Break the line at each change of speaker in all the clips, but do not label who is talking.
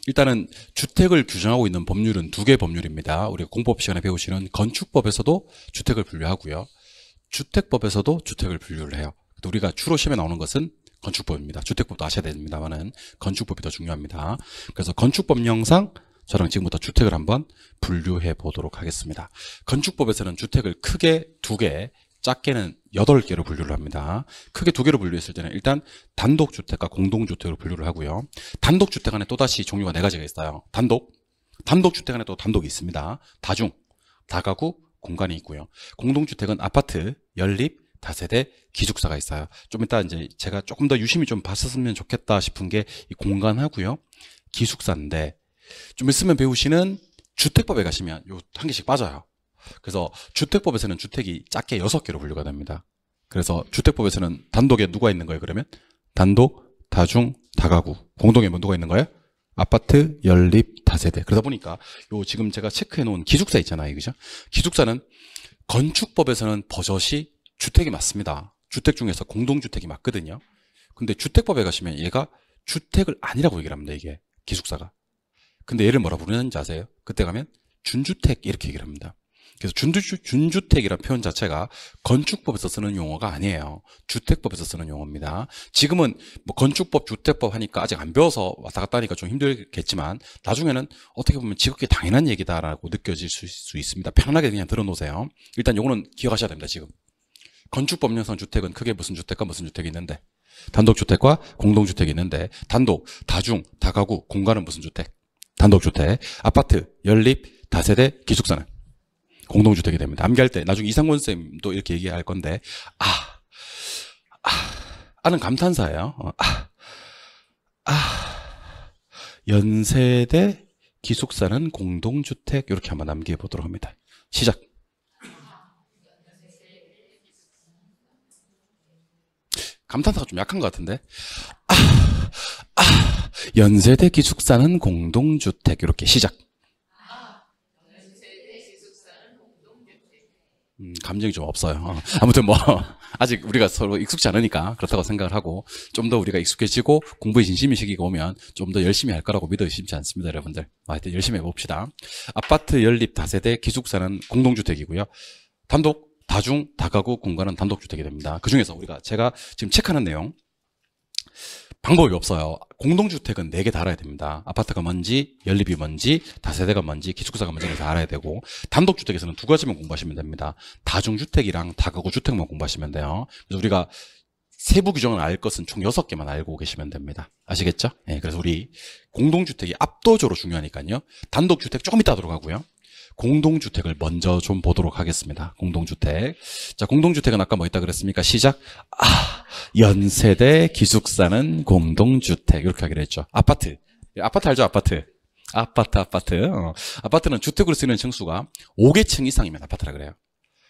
일단은 주택을 규정하고 있는 법률은 두 개의 법률입니다. 우리가 공법 시간에 배우시는 건축법에서도 주택을 분류하고요. 주택법에서도 주택을 분류를 해요. 우리가 주로 시험에 나오는 것은 건축법입니다. 주택법도 아셔야 됩니다만은 건축법이 더 중요합니다. 그래서 건축법령상 저랑 지금부터 주택을 한번 분류해 보도록 하겠습니다. 건축법에서는 주택을 크게 두 개, 작게는 8개로 분류를 합니다. 크게 두 개로 분류했을 때는 일단 단독주택과 공동주택으로 분류를 하고요. 단독주택 안에 또다시 종류가 4가지가 있어요. 단독주택 안에 또 단독이 있습니다. 다중, 다가구, 공간이 있고요. 공동주택은 아파트, 연립, 다세대, 기숙사가 있어요. 좀 이따 이제 제가 조금 더 유심히 좀 봤었으면 좋겠다 싶은 게 이 공간하고요. 기숙사인데 좀 있으면 배우시는 주택법에 가시면 요 한 개씩 빠져요. 그래서 주택법에서는 주택이 작게 6개로 분류가 됩니다. 그래서 주택법에서는 단독에 누가 있는 거예요? 그러면 단독, 다중, 다가구. 공동에 뭐 누가 있는 거예요? 아파트, 연립, 다세대. 그러다 보니까 요 지금 제가 체크해 놓은 기숙사 있잖아요. 그죠? 기숙사는 건축법에서는 버젓이 주택이 맞습니다. 주택 중에서 공동주택이 맞거든요. 근데 주택법에 가시면 얘가 주택을 아니라고 얘기를 합니다. 이게 기숙사가. 근데 얘를 뭐라 부르는지 아세요? 그때 가면 준주택 이렇게 얘기를 합니다. 그래서 준주택이라는 표현 자체가 건축법에서 쓰는 용어가 아니에요. 주택법에서 쓰는 용어입니다. 지금은 뭐 건축법, 주택법 하니까 아직 안 배워서 왔다 갔다 하니까 좀 힘들겠지만 나중에는 어떻게 보면 지극히 당연한 얘기다라고 느껴질 수 있습니다. 편안하게 그냥 들어놓으세요. 일단 요거는 기억하셔야 됩니다. 지금 건축법령상 주택은 크게 무슨 주택과 무슨 주택이 있는데 단독주택과 공동주택이 있는데 단독, 다중, 다가구, 공간은 무슨 주택? 단독주택, 아파트, 연립, 다세대, 기숙사는 공동주택이 됩니다. 암기할 때 나중에 이상권 쌤도 이렇게 얘기할 건데 아는 감탄사예요. 연세대 기숙사는 공동주택 이렇게 한번 남겨 보도록 합니다. 시작. 감탄사가 좀 약한 것 같은데 연세대 기숙사는 공동주택 이렇게 시작. 감정이 좀 없어요. 아무튼 뭐 아직 우리가 서로 익숙지 않으니까 그렇다고 생각을 하고 좀 더 우리가 익숙해지고 공부에 진심인 시기가 오면 좀 더 열심히 할 거라고 믿어 의심치 않습니다. 여러분들 하여튼 열심히 해봅시다. 아파트, 연립, 다세대, 기숙사는 공동주택이고요. 단독, 다중, 다가구, 공간은 단독주택이 됩니다. 그중에서 제가 지금 체크하는 내용 방법이 없어요. 공동주택은 4개 다 알아야 됩니다. 아파트가 뭔지, 연립이 뭔지, 다세대가 뭔지, 기숙사가 뭔지를 다 알아야 되고 단독주택에서는 2가지만 공부하시면 됩니다. 다중주택이랑 다가구 주택만 공부하시면 돼요. 그래서 우리가 세부 규정을 알 것은 총 6개만 알고 계시면 됩니다. 아시겠죠? 네, 그래서 우리 공동주택이 압도적으로 중요하니까요. 단독주택 조금 이따 하도록 하고요. 공동주택을 먼저 좀 보도록 하겠습니다. 공동주택. 자, 공동주택은 아까 뭐 있다 그랬습니까? 시작. 연세대 기숙사는 공동주택. 이렇게 하기로 했죠. 아파트. 아파트 알죠? 아파트. 아파트는 주택으로 쓰이는 층수가 5계층 이상이면 아파트라 그래요.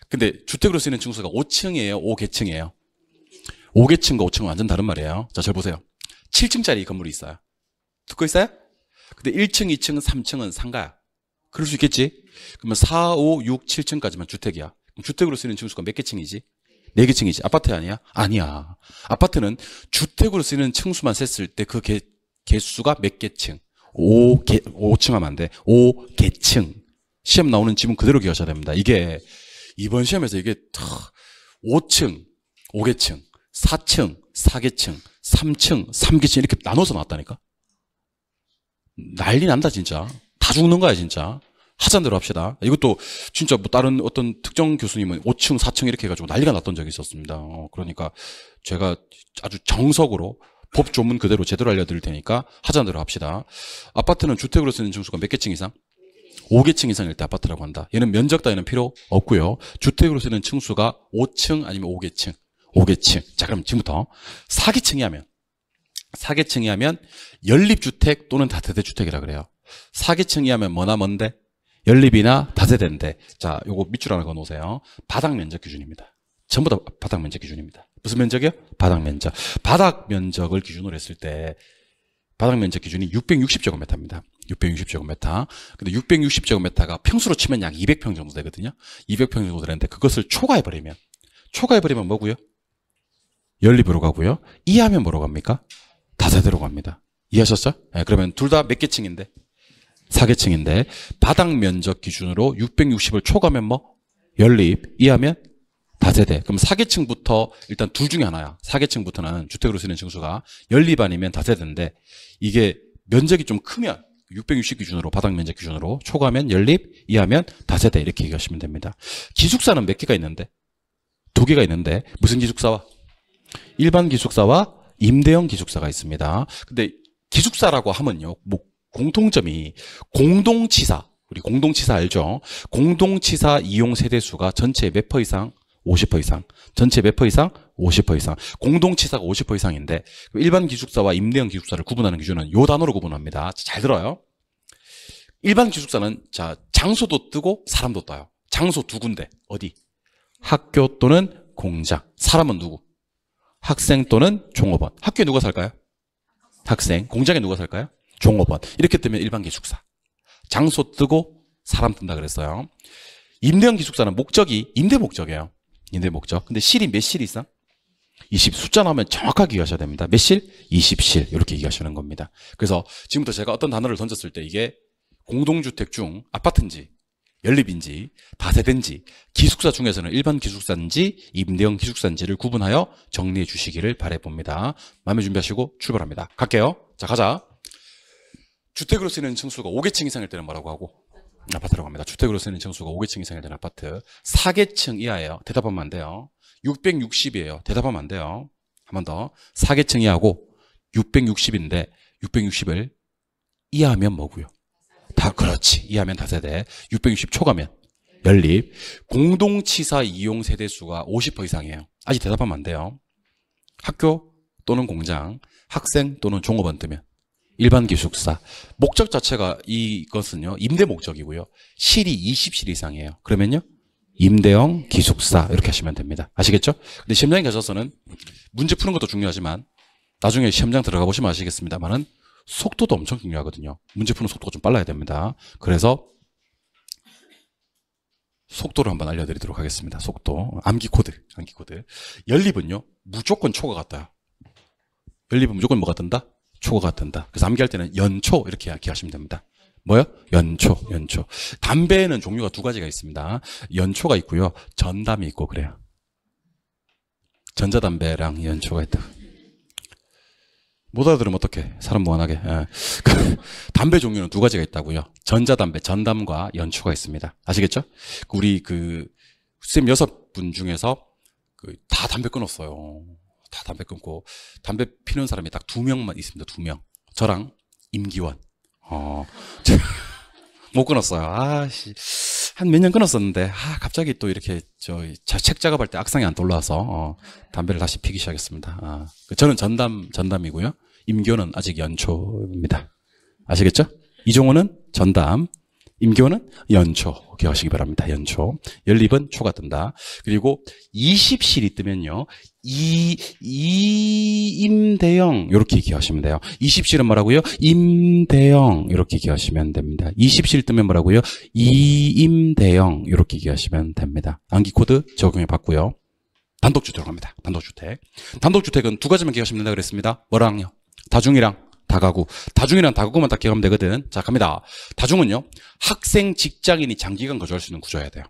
근데 주택으로 쓰이는 층수가 5층이에요? 5계층이에요? 5계층과 5층은 완전 다른 말이에요. 자, 저 보세요. 7층짜리 건물이 있어요. 듣고 있어요? 근데 1층, 2층, 3층은 상가야. 그럴 수 있겠지? 그러면 4, 5, 6, 7층까지만 주택이야. 그럼 주택으로 쓰이는 층수가 몇 개층이지? 4개층이지. 아파트 아니야? 아니야. 아파트는 주택으로 쓰이는 층수만 셌을 때 그 개수가 몇 개층? 5층 하면 안 돼. 5개층. 시험 나오는 지문 그대로 기억하셔야 됩니다. 이게 이번 시험에서 이게 5층, 5개층, 4층, 4개층, 3층, 3개층 이렇게 나눠서 나왔다니까? 난리 난다 진짜. 다 죽는 거야 진짜. 하자는 대로 합시다. 이것도 진짜 뭐 다른 어떤 특정 교수님은 5층 4층 이렇게 해가지고 난리가 났던 적이 있었습니다. 그러니까 제가 아주 정석으로 법 조문 그대로 제대로 알려드릴 테니까 하자는 대로 합시다. 아파트는 주택으로 쓰는 층수가 몇 개층 이상? 5개층 이상일 때 아파트라고 한다. 얘는 면적 따위는 필요 없고요. 주택으로 쓰는 층수가 5층 아니면 5개층. 5개층. 자, 그럼 지금부터 4개층이 하면 연립주택 또는 다세대주택이라 그래요. 4계층이 하면 뭐나 뭔데? 연립이나 다세대인데 자, 요거 밑줄 하나 그어놓으세요. 바닥 면적 기준입니다. 전부 다 바닥 면적 기준입니다. 무슨 면적이요? 바닥 면적. 바닥 면적을 기준으로 했을 때 바닥 면적 기준이 660제곱미터입니다. 660제곱미터. 근데 660제곱미터가 평수로 치면 약 200평 정도 되거든요. 200평 정도 되는데 그것을 초과해버리면 뭐고요? 연립으로 가고요. 이하면 뭐로 갑니까? 다세대로 갑니다. 이해하셨죠? 네, 그러면 둘 다 몇 개 층인데? 4개층인데 바닥 면적 기준으로 660을 초과하면 뭐? 연립, 이하면 다세대. 그럼 4계층부터 일단 둘 중에 하나야. 4계층부터는 주택으로 쓰는 층수가 연립 아니면 다세대인데 이게 면적이 좀 크면 660 기준으로 바닥 면적 기준으로 초과하면 연립, 이하면 다세대 이렇게 얘기하시면 됩니다. 기숙사는 몇 개가 있는데? 2개가 있는데 무슨 기숙사와? 일반 기숙사와 임대형 기숙사가 있습니다. 근데 기숙사라고 하면요. 뭐 공통점이 공동치사, 우리 공동치사 알죠? 공동치사 이용 세대수가 전체 몇 퍼 이상? 50% 이상. 전체 몇 퍼 이상? 50% 이상. 공동치사가 50% 이상인데 일반 기숙사와 임대형 기숙사를 구분하는 기준은 요 단어로 구분합니다. 잘 들어요. 일반 기숙사는 자 장소도 뜨고 사람도 떠요. 장소 2군데. 어디? 학교 또는 공장. 사람은 누구? 학생 또는 종업원. 학교에 누가 살까요? 학생. 공장에 누가 살까요? 종업원. 이렇게 뜨면 일반 기숙사. 장소 뜨고 사람 뜬다 그랬어요. 임대형 기숙사는 목적이 임대 목적이에요. 임대 목적. 근데 실이 몇 실 이상? 20. 숫자 나오면 정확하게 얘기하셔야 됩니다. 몇 실? 20실. 이렇게 얘기하시는 겁니다. 그래서 지금부터 제가 어떤 단어를 던졌을 때 이게 공동주택 중 아파트인지 연립인지 다세대인지 기숙사 중에서는 일반 기숙사인지 임대형 기숙사인지를 구분하여 정리해 주시기를 바라봅니다. 마음에 준비하시고 출발합니다. 갈게요. 자, 가자. 주택으로 쓰이는 층수가 5계층 이상일 때는 뭐라고 하고? 아파트라고 합니다. 주택으로 쓰이는 층수가 5계층 이상일 때는 아파트. 4계층 이하예요. 대답하면 안 돼요. 660이에요. 대답하면 안 돼요. 한 번 더. 4계층 이하고 660인데 660을 이하면 뭐고요? 다 그렇지. 이하면 다세대. 660 초과면 연립. 공동치사 이용 세대수가 50% 이상이에요. 아직 대답하면 안 돼요. 학교 또는 공장, 학생 또는 종업원 뜨면 일반 기숙사. 목적 자체가 이것은요. 임대 목적이고요. 실이 20실 이상이에요. 그러면요. 임대형 기숙사 이렇게 하시면 됩니다. 아시겠죠? 근데 시험장에 가셔서는 문제 푸는 것도 중요하지만 나중에 시험장 들어가 보시면 아시겠습니다만은 속도도 엄청 중요하거든요. 문제 푸는 속도가 좀 빨라야 됩니다. 그래서 속도를 한번 알려드리도록 하겠습니다. 속도. 암기 코드. 연립은요. 무조건 초과가 같아요. 연립은 무조건 뭐가 뜬다? 초과가 뜬다. 그래서 암기할 때는 연초 이렇게 기하시면 됩니다. 뭐요? 연초. 담배에는 종류가 2가지가 있습니다. 연초가 있고요. 전담이 있고 그래요. 전자담배랑 연초가 있다. 못 알아들으면 어떡해. 사람 무한하게. 예. 담배 종류는 2가지가 있다고요. 전자담배, 전담과 연초가 있습니다. 아시겠죠? 우리 쌤 6분 중에서 다 담배 끊었어요. 다 담배 끊고 담배 피는 사람이 딱 2명만 있습니다. 2명. 저랑 임기원. 못 끊었어요. 한 몇 년 끊었었는데 갑자기 또 이렇게 책 작업할 때 악상이 안 떠올라서 담배를 다시 피기 시작했습니다. 저는 전담이고요. 임기원은 아직 연초입니다. 아시겠죠? 이종호는 전담, 임기원은 연초. 기억하시기 바랍니다. 연초. 연립은 초가 뜬다. 그리고 20실이 뜨면요. 임대형 이렇게 기억하시면 돼요. 20실은 뭐라고요? 임대형 이렇게 기억하시면 됩니다. 20실 뜨면 뭐라고요? 이임대형 이렇게 기억하시면 됩니다. 암기 코드 적용해 봤고요. 단독주택으로 갑니다. 단독주택. 단독주택은 2가지만 기억하시면 된다고 그랬습니다. 뭐랑요? 다중이랑 다가구. 다중이랑 다가구만 딱 기억하면 되거든. 자, 갑니다. 다중은요. 학생, 직장인이 장기간 거주할 수 있는 구조여야 돼요.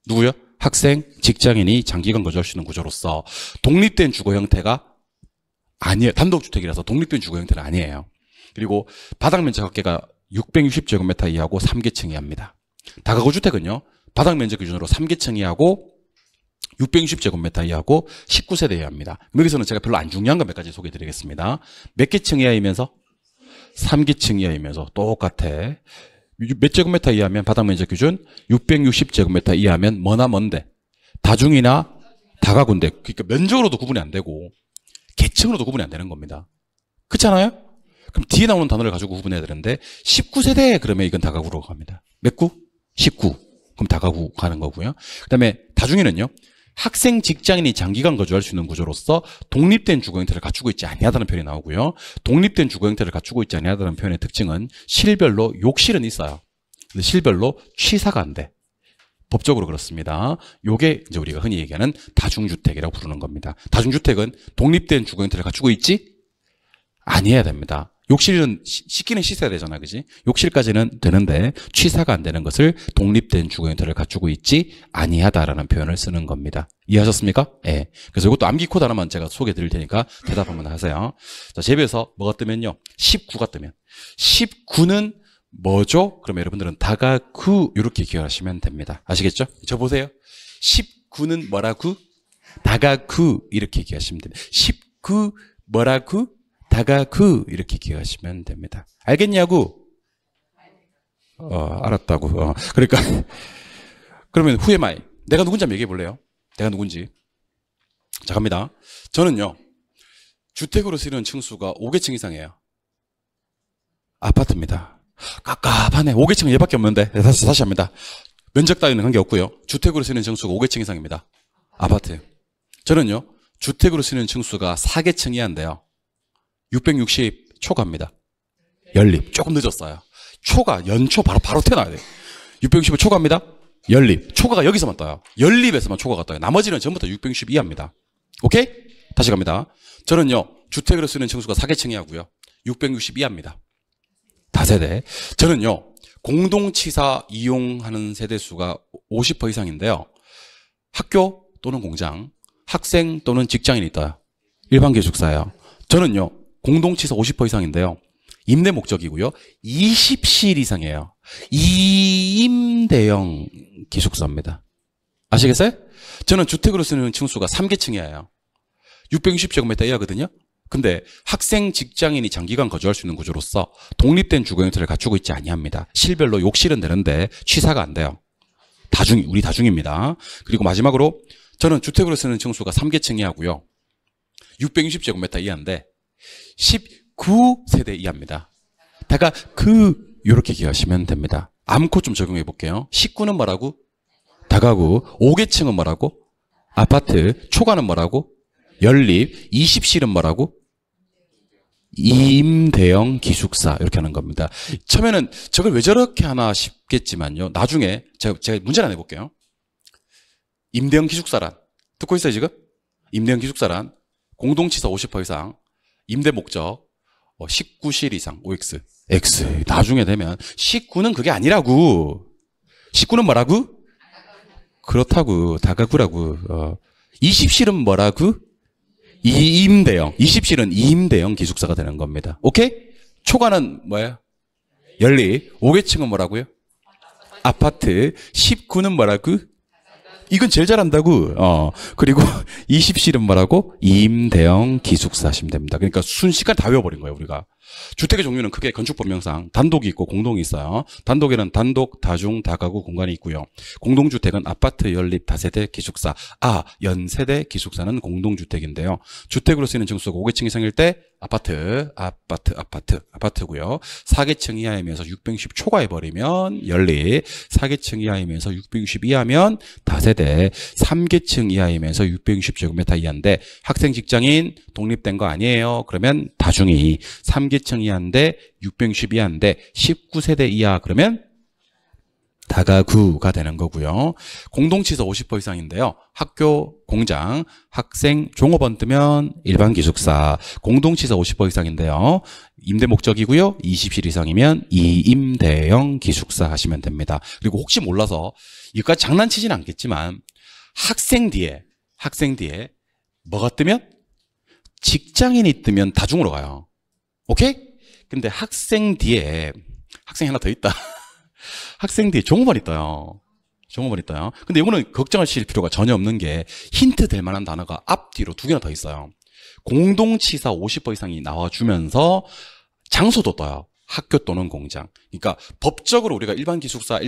누구요? 학생, 직장인이 장기간 거주할 수 있는 구조로서 독립된 주거 형태가 아니에요. 단독주택이라서 독립된 주거 형태는 아니에요. 그리고 바닥 면적 합계가 660제곱미터 이하고 3계층 이하입니다. 다가구 주택은요. 바닥 면적 기준으로 3계층 이하고 660제곱미터 이하고 19세대 이하입니다. 여기서는 제가 별로 안 중요한 거 몇 가지 소개해 드리겠습니다. 몇 계층 이하이면서? 3계층 이하이면서 똑같아. 몇 제곱미터 이하면 바닥 면적 기준 660제곱미터 이하면 뭐나 뭔데? 다중이나 다가구인데 그러니까 면적으로도 구분이 안 되고 계층으로도 구분이 안 되는 겁니다. 그렇잖아요? 그럼 뒤에 나오는 단어를 가지고 구분해야 되는데 19세대 그러면 이건 다가구로 갑니다. 몇 구? 19. 그럼 다가구 가는 거고요. 그다음에 다중이는요. 학생, 직장인이 장기간 거주할 수 있는 구조로서 독립된 주거 형태를 갖추고 있지 아니하다는 표현이 나오고요. 독립된 주거 형태를 갖추고 있지 아니하다는 표현의 특징은 실별로 욕실은 있어요. 근데 실별로 취사가 안 돼. 법적으로 그렇습니다. 요게 이제 우리가 흔히 얘기하는 다중주택이라고 부르는 겁니다. 다중주택은 독립된 주거 형태를 갖추고 있지 아니해야 됩니다. 욕실은 씻기는 씻어야 되잖아, 그지? 욕실까지는 되는데 취사가 안 되는 것을 독립된 주거 형태를 갖추고 있지 아니하다라는 표현을 쓰는 겁니다. 이해하셨습니까? 예. 그래서 이것도 암기 코드 하나만 제가 소개해 드릴 테니까 대답 한번 하세요. 자, 제비에서 뭐가 뜨면요. 19가 뜨면. 19는 뭐죠? 그러면 여러분들은 다가구 이렇게 기억하시면 됩니다. 아시겠죠? 저 보세요. 19는 뭐라고? 다가구 이렇게 기억하시면 됩니다. 19 뭐라고? 다가구 이렇게 기억하시면 됩니다. 알겠냐고? 알았다고. 그러니까 그러면 who am I? 내가 누군지 한번 얘기해 볼래요? 내가 누군지. 자, 갑니다. 저는요. 주택으로 쓰이는 층수가 5개층 이상이에요. 아파트입니다. 깝깝하네. 5개층은 얘밖에 없는데. 다시 합니다. 면적 따위는 관계없고요. 주택으로 쓰이는 층수가 5개층 이상입니다. 아파트. 저는요. 주택으로 쓰이는 층수가 4개층 이하인데요. 660 초과입니다. 연립. 조금 늦었어요. 초과, 연초 바로 태어나야 돼요. 660은 초과입니다. 연립. 초과가 여기서만 떠요. 연립에서만 초과가 떠요. 나머지는 전부 다 660 이하입니다. 오케이? 다시 갑니다. 저는요. 주택으로 쓰는 층수가 4개층 이하고요. 660 이하입니다. 다세대. 저는요. 공동치사 이용하는 세대수가 50% 이상인데요. 학교 또는 공장, 학생 또는 직장인이 떠요. 일반 기숙사예요. 저는요. 공동치사 50% 이상인데요. 임대 목적이고요. 20실 이상이에요. 2임대형 기숙사입니다. 아시겠어요? 저는 주택으로 쓰는 층수가 3개층이에요. 660제곱미터 이하거든요. 근데 학생, 직장인이 장기간 거주할 수 있는 구조로서 독립된 주거 형태를 갖추고 있지 아니합니다. 실별로 욕실은 되는데 취사가 안 돼요. 우리 다중입니다. 그리고 마지막으로 저는 주택으로 쓰는 층수가 3개층 이하고요. 660제곱미터 이하인데 19세대 이하입니다. 다가 이렇게 기억하시면 됩니다. 암코 좀 적용해 볼게요. 19는 뭐라고? 다가구. 5개층은 뭐라고? 아파트. 초과는 뭐라고? 연립. 20실은 뭐라고? 임대형 기숙사. 이렇게 하는 겁니다. 처음에는 저걸 왜 저렇게 하나 싶겠지만요. 나중에 제가 문제를 하나 해볼게요. 임대형 기숙사란 듣고 있어요 지금? 임대형 기숙사란 공동치사 50% 이상 임대 목적 19실 이상 OX X 나중에 되면 19는 그게 아니라고. 19는 뭐라고? 그렇다고. 다가구라고. 20실은 뭐라고? 2임대형 20실은 2임대형 기숙사가 되는 겁니다. 오케이? 초과는 뭐예요? 연립. 5개층은 뭐라고요? 아파트. 19는 뭐라고? 이건 제일 잘한다고. 그리고 20실은 뭐라고? 임대형 기숙사 하시면 됩니다. 그러니까 순식간 다 외워버린 거예요, 우리가. 주택의 종류는 크게 건축법령상 단독이 있고 공동이 있어요. 단독에는 단독, 다중, 다가구 공간이 있고요. 공동주택은 아파트, 연립, 다세대, 기숙사. 연세대 기숙사는 공동주택인데요. 주택으로 쓰이는 층수가 5개층 이상일 때 아파트고요. 4개층 이하이면서 660 초과해버리면 연립, 4개층 이하이면서 660 이하면 다세대, 3개층 이하이면서 660제곱미터 이하인데 학생, 직장인 독립된 거 아니에요. 그러면 다중이 3개층 이하인데 660 이하인데 19세대 이하 그러면 다가구가 되는 거고요. 공동치사 50% 이상인데요. 학교, 공장, 학생, 종업원 뜨면 일반 기숙사. 공동치사 50% 이상인데요. 임대 목적이고요. 20실 이상이면 2임대형 기숙사 하시면 됩니다. 그리고 혹시 몰라서 이거까지 장난치진 않겠지만 학생 뒤에 뭐가 뜨면? 직장인이 뜨면 다중으로 가요. 오케이? 근데 학생 뒤에 학생이 하나 더 있다. 학생 뒤에 종업원이 떠요. 근데 이거는 걱정하실 필요가 전혀 없는 게 힌트 될 만한 단어가 앞뒤로 2개나 더 있어요. 공동치사 50% 이상이 나와주면서 장소도 떠요. 학교 또는 공장. 그러니까 법적으로 우리가 일반 기숙사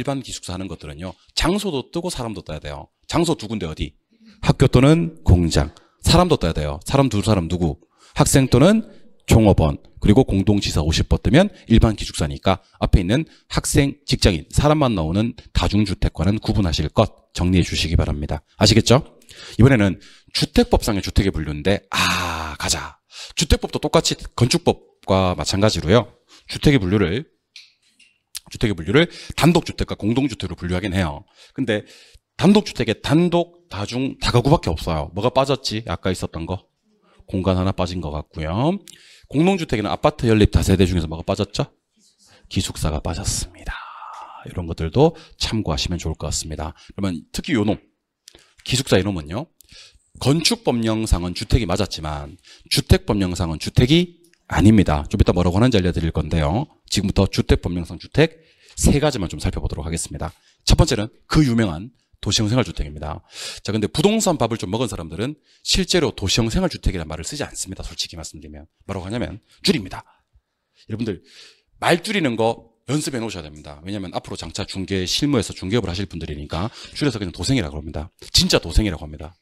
하는 것들은요. 장소도 뜨고 사람도 떠야 돼요. 장소 2군데 어디? 학교 또는 공장. 사람도 떠야 돼요. 사람 누구? 학생 또는 종업원. 그리고 공동치사 50% 뜨면 일반 기숙사니까 앞에 있는 학생, 직장인, 사람만 나오는 다중주택과는 구분하실 것 정리해 주시기 바랍니다. 아시겠죠? 이번에는 주택법상의 주택의 분류인데 가자. 주택법도 똑같이 건축법과 마찬가지로요. 주택의 분류를 단독주택과 공동주택으로 분류하긴 해요. 근데 단독주택에 단독, 다중, 다가구밖에 없어요. 뭐가 빠졌지? 아까 있었던 거? 공간 하나 빠진 것 같고요. 공동주택에는 아파트 연립 다세대 중에서 뭐가 빠졌죠? 기숙사가 빠졌습니다. 이런 것들도 참고하시면 좋을 것 같습니다. 그러면 특히 요 놈, 기숙사 이놈은요. 건축법령상은 주택이 맞았지만 주택법령상은 주택이 아닙니다. 좀 이따 뭐라고 하는지 알려드릴 건데요. 지금부터 주택법령상 주택 세 가지만 좀 살펴보도록 하겠습니다. 첫 번째는 그 유명한 도시형 생활주택입니다. 자, 근데 부동산 밥을 좀 먹은 사람들은 실제로 도시형 생활주택이라는 말을 쓰지 않습니다. 솔직히 말씀드리면. 뭐라고 하냐면 줄입니다. 여러분들 말 줄이는 거 연습해 놓으셔야 됩니다. 왜냐하면 앞으로 장차 중개 실무에서 중개업을 하실 분들이니까 줄여서 그냥 도생이라고 합니다. 진짜 도생이라고 합니다.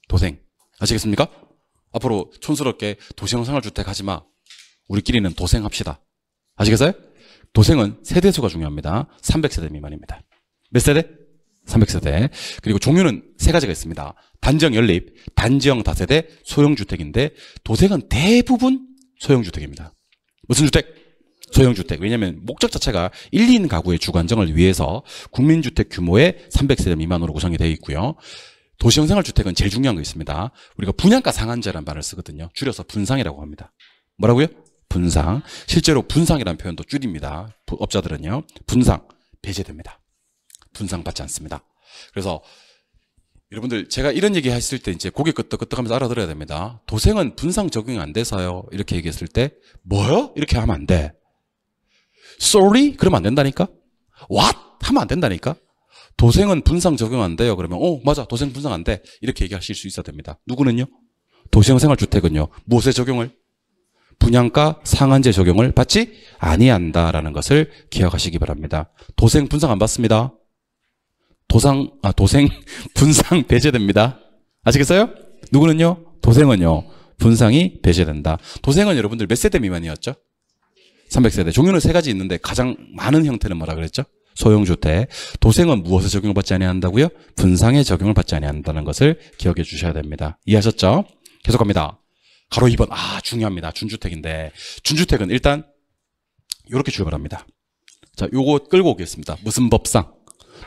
도생. 아시겠습니까? 앞으로 촌스럽게 도시형 생활주택 하지 마. 우리끼리는 도생합시다. 아시겠어요? 도생은 세대수가 중요합니다. 300세대 미만입니다. 몇 세대? 300세대. 그리고 종류는 세 가지가 있습니다. 단지형 연립, 단지형 다세대, 소형주택인데 도생은 대부분 소형주택입니다. 무슨 주택? 소형주택. 왜냐하면 목적 자체가 1, 2인 가구의 주거안정을 위해서 국민주택 규모의 300세대 미만으로 구성이 되어 있고요. 도시형 생활주택은 제일 중요한 거 있습니다. 우리가 분양가 상한제라는 말을 쓰거든요. 줄여서 분상이라고 합니다. 뭐라고요? 분상. 실제로 분상이라는 표현도 줄입니다. 업자들은요. 분상 배제됩니다. 분상 받지 않습니다. 그래서 여러분들 제가 이런 얘기 했을 때 이제 고개 끄덕끄덕하면서 알아들어야 됩니다. 도생은 분상 적용이 안 돼서요. 이렇게 얘기했을 때 뭐요? 이렇게 하면 안 돼. Sorry? 그러면 안 된다니까? What? 하면 안 된다니까? 도생은 분상 적용 안 돼요. 그러면 맞아. 도생 분상 안 돼. 이렇게 얘기하실 수 있어야 됩니다. 누구는요? 도시형 생활주택은요. 무엇에 적용을? 분양가 상한제 적용을 받지 아니한다라는 것을 기억하시기 바랍니다. 도생 분상 안 받습니다. 도생 분상 배제됩니다. 아시겠어요? 누구는요? 도생은요. 분상이 배제된다. 도생은 여러분들 몇 세대 미만이었죠? 300세대. 종류는 세 가지 있는데 가장 많은 형태는 뭐라 그랬죠? 소형주택. 도생은 무엇에 적용을 받지 아니한다고요? 분상에 적용을 받지 아니한다는 것을 기억해 주셔야 됩니다. 이해하셨죠? 계속합니다. 가로 2번. 중요합니다. 준주택인데 준주택은 일단 이렇게 출발합니다. 자, 요거 끌고 오겠습니다. 무슨 법상?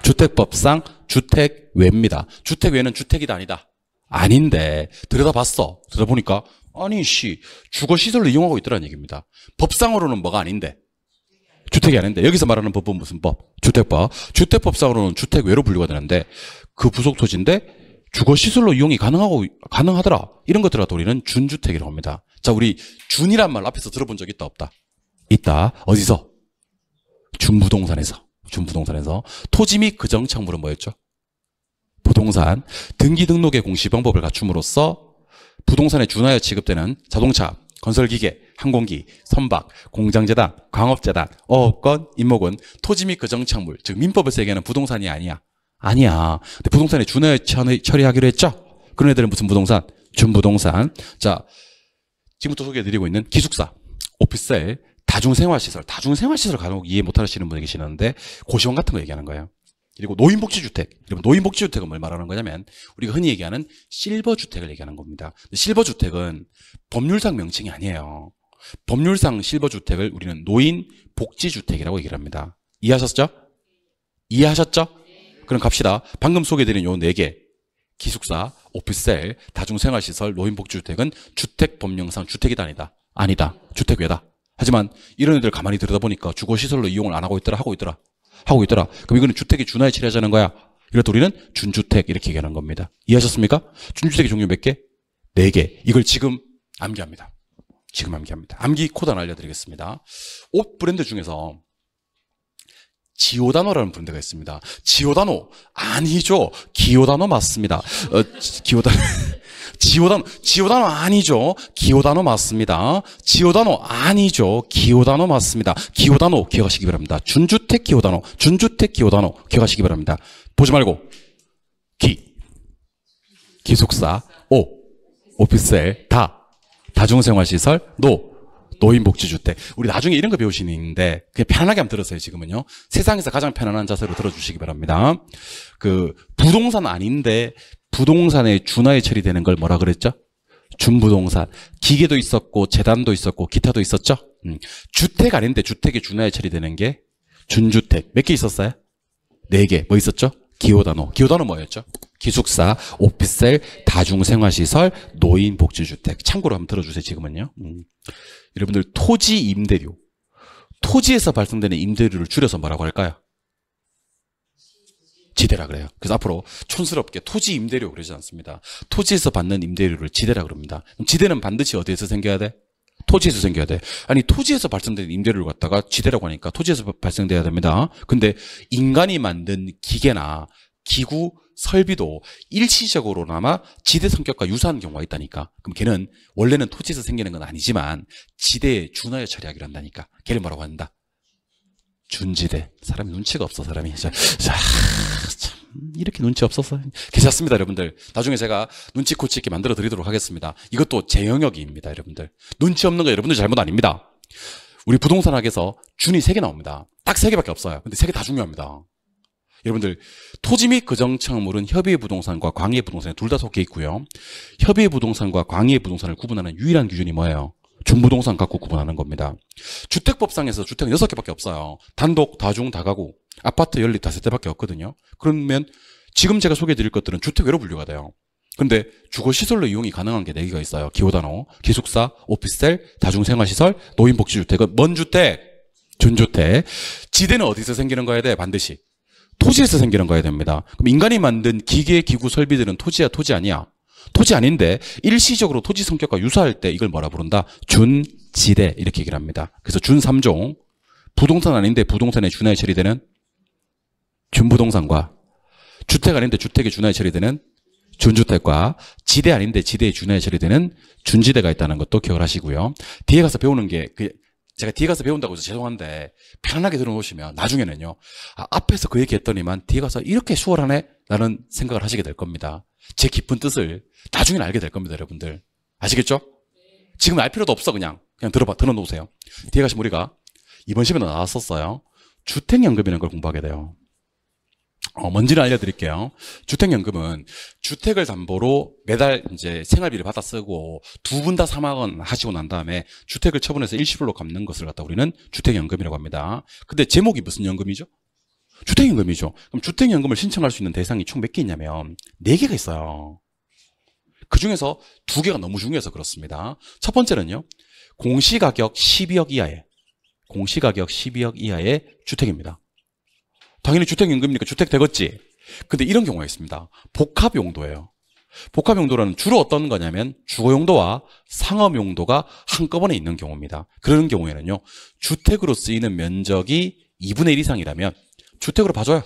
주택법상 주택외입니다. 주택외는 주택이다 아니다? 아닌데 들여다봤어. 들여다보니까 아니 주거시설로 이용하고 있더라는 얘기입니다. 법상으로는 뭐가 아닌데? 주택이 아닌데 여기서 말하는 법은 무슨 법? 주택법. 주택법상으로는 주택외로 분류가 되는데 그 부속 토지인데 주거시설로 이용이 가능하더라. 이런 것들하고 우리는 준주택이라고 합니다. 자, 우리 준이란 말 앞에서 들어본 적 있다 없다? 있다. 어디서? 준부동산에서. 토지 및 그정착물은 뭐였죠? 부동산. 등기등록의 공시방법을 갖춤으로써 부동산에 준하여 취급되는 자동차, 건설기계, 항공기, 선박, 공장재단, 광업재단, 어업권, 임목은 토지 및 그정착물, 즉 민법에서 얘기하는 부동산이 아니야. 근데 부동산에 준하여 처리하기로 했죠? 그런 애들은 무슨 부동산? 준부동산. 자, 지금부터 소개해드리고 있는 기숙사, 오피스텔, 다중생활시설 간혹 이해 못하시는 분이 계시는데 고시원 같은 거 얘기하는 거예요. 그리고 노인복지주택. 여러분, 노인복지주택은 뭘 말하는 거냐면 우리가 흔히 얘기하는 실버주택을 얘기하는 겁니다. 실버주택은 법률상 명칭이 아니에요. 법률상 실버주택을 우리는 노인복지주택이라고 얘기를 합니다. 이해하셨죠? 그럼 갑시다. 방금 소개해드린 요 4개. 기숙사, 오피스텔, 다중생활시설, 노인복지주택은 주택법령상 주택이다 아니다? 아니다. 주택외다. 하지만 이런 애들 가만히 들여다보니까 주거시설로 이용을 안 하고 있더라? 하고 있더라? 그럼 이거는 주택이 준하에 처리하자는 거야. 이래서 우리는 준주택 이렇게 얘기하는 겁니다. 이해하셨습니까? 준주택의 종류 몇 개? 4개. 이걸 지금 암기합니다. 암기 코드 하나 알려드리겠습니다. 옷 브랜드 중에서 지오다노라는 브랜드가 있습니다. 지오다노 아니죠. 기오다노 맞습니다. 지오다노 아니죠. 기오다노 맞습니다. 지오다노 아니죠. 기오다노 맞습니다. 기오다노 기억하시기 바랍니다. 준주택 기오다노 기억하시기 바랍니다. 보지 말고 기숙사, 오피스텔, 다중생활시설, 노인복지주택. 우리 나중에 이런 거 배우시는데 그냥 편안하게 한번 들으세요. 지금은요. 세상에서 가장 편안한 자세로 들어주시기 바랍니다. 그 부동산 아닌데 부동산에 준하에 처리되는 걸 뭐라 그랬죠? 준부동산. 기계도 있었고 재단도 있었고 기타도 있었죠? 주택 아닌데 주택에 준하에 처리되는 게 준주택. 몇 개 있었어요? 4개. 뭐 있었죠? 기오다노 뭐였죠? 기숙사, 오피스텔, 다중생활시설, 노인복지주택. 참고로 한번 들어주세요. 지금은요. 여러분들 토지 임대료. 토지에서 발생되는 임대료를 줄여서 뭐라고 할까요? 지대라 그래요. 그래서 앞으로 촌스럽게 토지 임대료 그러지 않습니다. 토지에서 받는 임대료를 지대라 그럽니다. 그럼 지대는 반드시 어디에서 생겨야 돼? 토지에서 생겨야 돼. 아니 토지에서 발생되는 임대료를 갖다가 지대라고 하니까 토지에서 발생돼야 됩니다. 근데 인간이 만든 기계나 기구, 설비도 일시적으로나마 지대 성격과 유사한 경우가 있다니까. 그럼 걔는 원래는 토지에서 생기는 건 아니지만 지대에 준하여 처리하기로 한다니까. 걔를 뭐라고 한다? 준지대. 사람이 눈치가 없어 사람이. 참 이렇게 눈치 없어서 괜찮습니다 여러분들. 나중에 제가 눈치 코치 있게 만들어 드리도록 하겠습니다. 이것도 제 영역입니다 여러분들. 눈치 없는 거 여러분들 잘못 아닙니다. 우리 부동산학에서 준이 3개 나옵니다. 딱 3개밖에 없어요. 근데 3개 다 중요합니다. 여러분들 토지 및 거정청물은 협의의 부동산과 광의의 부동산에 둘 다 속해 있고요. 협의의 부동산과 광의의 부동산을 구분하는 유일한 기준이 뭐예요? 준부동산 갖고 구분하는 겁니다. 주택법상에서 주택은 6개밖에 없어요. 단독, 다중, 다가구, 아파트 연립 다세대밖에 없거든요. 그러면 지금 제가 소개해드릴 것들은 주택외로 분류가 돼요. 근데 주거시설로 이용이 가능한 게 4개가 있어요. 기호단호, 기숙사, 오피스텔, 다중생활시설, 노인복지주택은 뭔 주택? 준주택. 지대는 어디서 생기는 거야 돼? 반드시 토지에서 생기는 거야 됩니다. 그럼 인간이 만든 기계, 기구, 설비들은 토지야, 토지 아니야? 토지 아닌데 일시적으로 토지 성격과 유사할 때 이걸 뭐라 부른다? 준지대 이렇게 얘기를 합니다. 그래서 준 3종 부동산 아닌데 부동산에 준하에 처리되는 준부동산과 주택 아닌데 주택에 준하에 처리되는 준주택과 지대 아닌데 지대에 준하에 처리되는 준지대가 있다는 것도 기억을 하시고요. 뒤에 가서 배우는 게 제가 뒤에 가서 배운다고 해서 죄송한데 편안하게 들어놓으시면 나중에는요. 앞에서 그 얘기했더니만 뒤에 가서 이렇게 수월하네? 라는 생각을 하시게 될 겁니다. 제 깊은 뜻을 나중에는 알게 될 겁니다. 여러분들. 아시겠죠? 지금 알 필요도 없어 그냥 들어놓으세요. 뒤에 가시면 우리가 이번 시간에 나왔었어요. 주택연금이라는 걸 공부하게 돼요. 뭔지는 알려드릴게요. 주택연금은 주택을 담보로 매달 이제 생활비를 받아 쓰고 두 분 다 사망은 하시고 난 다음에 주택을 처분해서 일시불로 갚는 것을 갖다 우리는 주택연금이라고 합니다. 근데 제목이 무슨 연금이죠? 주택연금이죠. 그럼 주택연금을 신청할 수 있는 대상이 총 몇 개 있냐면 4개가 있어요. 그 중에서 2개가 너무 중요해서 그렇습니다. 첫 번째는요. 공시가격 12억 이하의 공시가격 12억 이하의 주택입니다. 당연히 주택연금이니까 주택 되겠지. 근데 이런 경우가 있습니다. 복합용도예요. 복합용도라는 주로 어떤 거냐면 주거용도와 상업용도가 한꺼번에 있는 경우입니다. 그런 경우에는요. 주택으로 쓰이는 면적이 2분의 1 이상이라면 주택으로 봐줘요.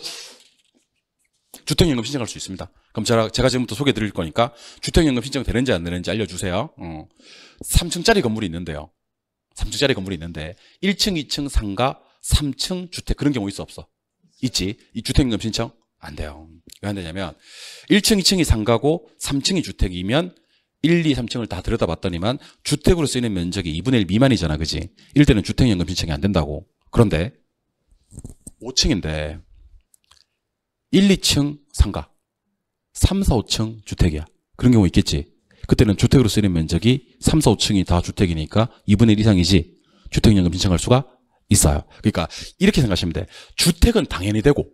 주택연금 신청할 수 있습니다. 그럼 제가 지금부터 소개해 드릴 거니까 주택연금 신청 되는지 안 되는지 알려주세요. 3층짜리 건물이 있는데요. 3층짜리 건물이 있는데 1층, 2층 상가, 3층 주택 그런 경우 있어 없어? 있지. 이 주택연금 신청 안 돼요. 왜 안 되냐면 1층, 2층이 상가고 3층이 주택이면 1, 2, 3층을 다 들여다봤더니만 주택으로 쓰이는 면적이 2분의 1 미만이잖아. 그지? 이럴 때는 주택연금 신청이 안 된다고. 그런데 5층인데 1, 2층 상가 3, 4, 5층 주택이야. 그런 경우 있겠지. 그때는 주택으로 쓰이는 면적이 3, 4, 5층이 다 주택이니까 2분의 1 이상이지 주택연금 신청할 수가 있어요. 그러니까 이렇게 생각하시면 돼. 주택은 당연히 되고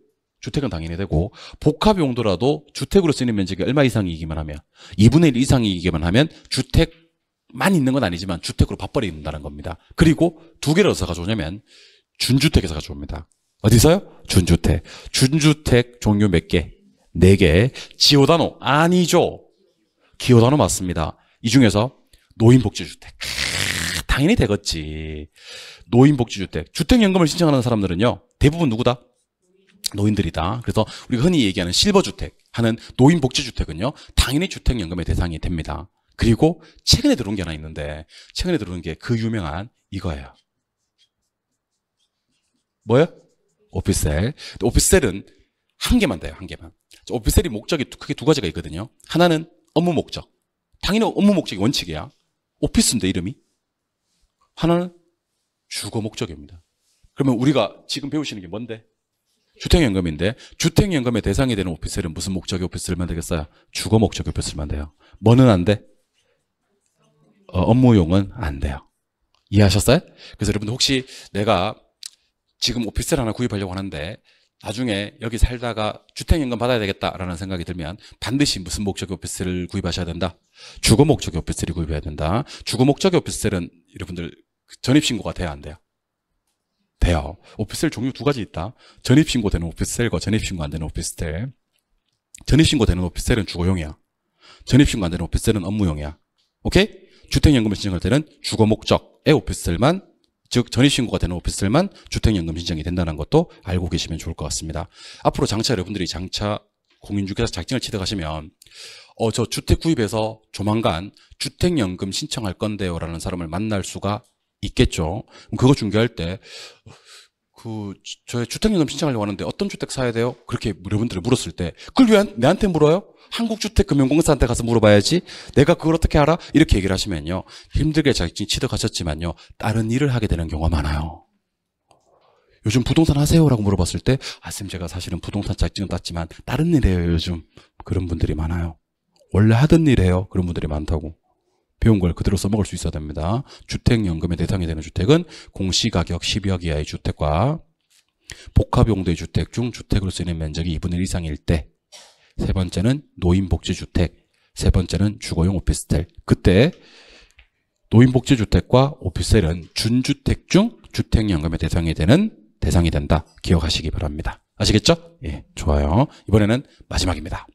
복합용도라도 주택으로 쓰이는 면적이 얼마 이상이기만 하면 2분의 1 이상이기만 하면 주택만 있는 건 아니지만 주택으로 봐버린다는 겁니다. 그리고 2개를 어디서 가져오냐면 준주택에서 가져옵니다. 어디서요? 준주택. 준주택 종류 몇 개? 4개. 지호단호 아니죠. 기호단호 맞습니다. 이 중에서 노인복지주택. 당연히 되겠지. 노인복지주택. 주택연금을 신청하는 사람들은요. 대부분 누구다? 노인들이다. 그래서 우리가 흔히 얘기하는 실버주택 하는 노인복지주택은요. 당연히 주택연금의 대상이 됩니다. 그리고 최근에 들어온 게 하나 있는데 최근에 들어온 게 그 유명한 이거예요. 뭐예요? 오피스텔. 오피스텔은 한 개만 돼요. 한 개만. 오피스텔이 목적이 크게 2가지가 있거든요. 하나는 업무 목적. 당연히 업무 목적이 원칙이야. 오피스인데 이름이. 하나는 주거 목적입니다. 그러면 우리가 지금 배우시는 게 뭔데? 주택연금인데 주택연금의 대상이 되는 오피스텔은 무슨 목적의 오피스텔만 되겠어요? 주거 목적의 오피스텔만 돼요. 뭐는 안 돼? 업무용은 안 돼요. 이해하셨어요? 그래서 여러분들 혹시 내가 지금 오피스텔 하나 구입하려고 하는데 나중에 여기 살다가 주택연금 받아야 되겠다라는 생각이 들면 반드시 무슨 목적의 오피스텔을 구입하셔야 된다? 주거 목적의 오피스텔을 구입해야 된다. 주거 목적의 오피스텔은 여러분들 전입신고가 돼야 안 돼요? 돼요. 오피스텔 종류 두 가지 있다. 전입신고 되는 오피스텔과 전입신고 안 되는 오피스텔. 전입신고 되는 오피스텔은 주거용이야. 전입신고 안 되는 오피스텔은 업무용이야. 오케이? 주택연금을 신청할 때는 주거 목적의 오피스텔만, 즉 전입신고가 되는 오피스텔만 주택연금 신청이 된다는 것도 알고 계시면 좋을 것 같습니다. 앞으로 장차 여러분들이 장차 공인중개사 자격증을 취득하시면 저 주택 구입해서 조만간 주택연금 신청할 건데요 라는 사람을 만날 수가 있겠죠. 그거 중개할 때 저의 주택연금 신청하려고 하는데 어떤 주택 사야 돼요? 그렇게 여러분들이 물었을 때 그걸 왜 내한테 물어요? 한국주택금융공사한테 가서 물어봐야지. 내가 그걸 어떻게 알아? 이렇게 얘기를 하시면요. 힘들게 자격증 취득하셨지만요. 다른 일을 하게 되는 경우가 많아요. 요즘 부동산 하세요? 라고 물어봤을 때 쌤 제가 사실은 부동산 자격증은 땄지만 다른 일 해요 요즘. 그런 분들이 많아요. 원래 하던 일 해요. 그런 분들이 많다고. 배운 걸 그대로 써먹을 수 있어야 됩니다. 주택연금의 대상이 되는 주택은 공시가격 10억 이하의 주택과 복합용도의 주택 중 주택으로 쓰이는 면적이 2분의 1 이상일 때, 세 번째는 노인복지주택, 세 번째는 주거용 오피스텔. 그때 노인복지주택과 오피스텔은 준주택 중 주택연금의 대상이 된다. 기억하시기 바랍니다. 아시겠죠? 예, 좋아요. 이번에는 마지막입니다.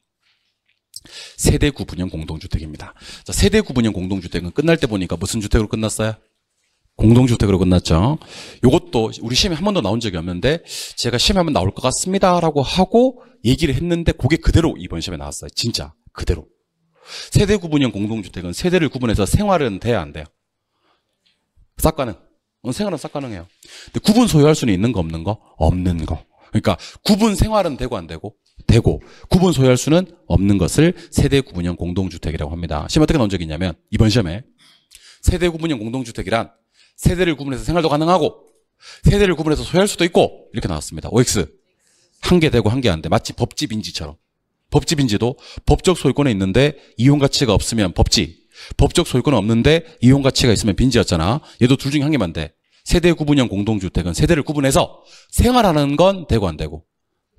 세대 구분형 공동주택입니다. 자, 세대 구분형 공동주택은 끝날 때 보니까 무슨 주택으로 끝났어요? 공동주택으로 끝났죠. 이것도 우리 시험에 한 번도 나온 적이 없는데 제가 시험에 한번 나올 것 같습니다 라고 하고 얘기를 했는데 그게 그대로 이번 시험에 나왔어요. 진짜 그대로. 세대 구분형 공동주택은 세대를 구분해서 생활은 돼야 안 돼요? 싹 가능. 생활은 싹 가능해요. 근데 구분 소유할 수는 있는 거 없는 거? 없는 거. 그러니까 구분 생활은 되고 안 되고? 되고. 구분 소유할 수는 없는 것을 세대 구분형 공동주택이라고 합니다. 시험 어떻게 나온 적이 있냐면 이번 시험에 세대 구분형 공동주택이란 세대를 구분해서 생활도 가능하고 세대를 구분해서 소유할 수도 있고 이렇게 나왔습니다. OX. 한 개 되고 한 개 안 돼. 마치 법집인지처럼. 법집인지도 법적 소유권에 있는데 이용 가치가 없으면 법지. 법적 소유권은 없는데 이용 가치가 있으면 빈지였잖아. 얘도 둘 중에 한 개만 돼. 세대 구분형 공동주택은 세대를 구분해서 생활하는 건 되고 안 되고?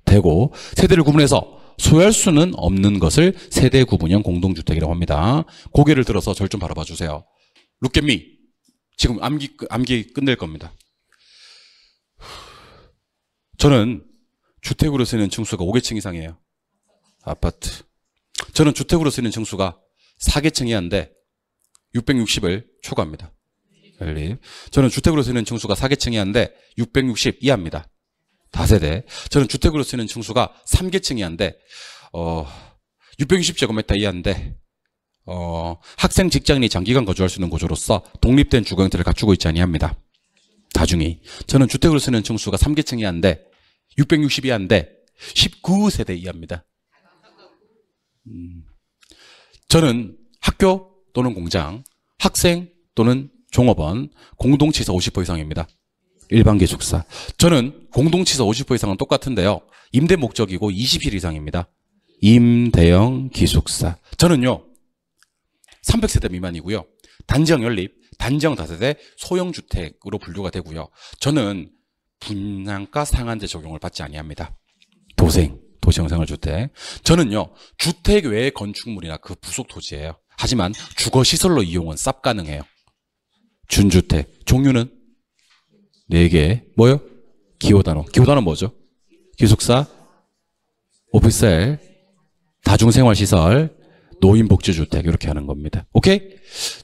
되고. 세대를 구분해서 소유할 수는 없는 것을 세대 구분형 공동주택이라고 합니다. 고개를 들어서 절 좀 바라봐 주세요. Look at me. 지금 암기 끝낼 겁니다. 저는 주택으로 쓰는 층수가 5계층 이상이에요. 아파트. 저는 주택으로 쓰는 층수가 4계층 이하인데 660을 초과합니다. 저는 주택으로 쓰는 층수가 4계층 이하인데 660 이하입니다. 다세대. 저는 주택으로 쓰는 층수가 3계층 이하인데 660제곱미터 이하인데 학생, 직장인이 장기간 거주할 수 있는 구조로서 독립된 주거 형태를 갖추고 있지 아니합니다. 다중이. 저는 주택으로 쓰는 층수가 3계층 이하인데 660 이하인데 19세대 이하입니다. 저는 학교 또는 공장, 학생 또는 종업원, 공동치사 50% 이상입니다. 일반 기숙사. 저는 공동치사 50% 이상은 똑같은데요. 임대 목적이고 20일 이상입니다. 임대형 기숙사. 저는요. 300세대 미만이고요. 단지형 연립, 단지형 다세대, 소형주택으로 분류가 되고요. 저는 분양가 상한제 적용을 받지 아니합니다. 도시형 생활주택. 저는요. 주택 외의 건축물이나 그 부속 토지예요. 하지만 주거시설로 이용은 쌉 가능해요. 준주택. 종류는 4개. 뭐요? 기호단위. 기호단위 뭐죠? 기숙사, 오피스텔, 다중생활시설, 노인복지주택 이렇게 하는 겁니다. 오케이?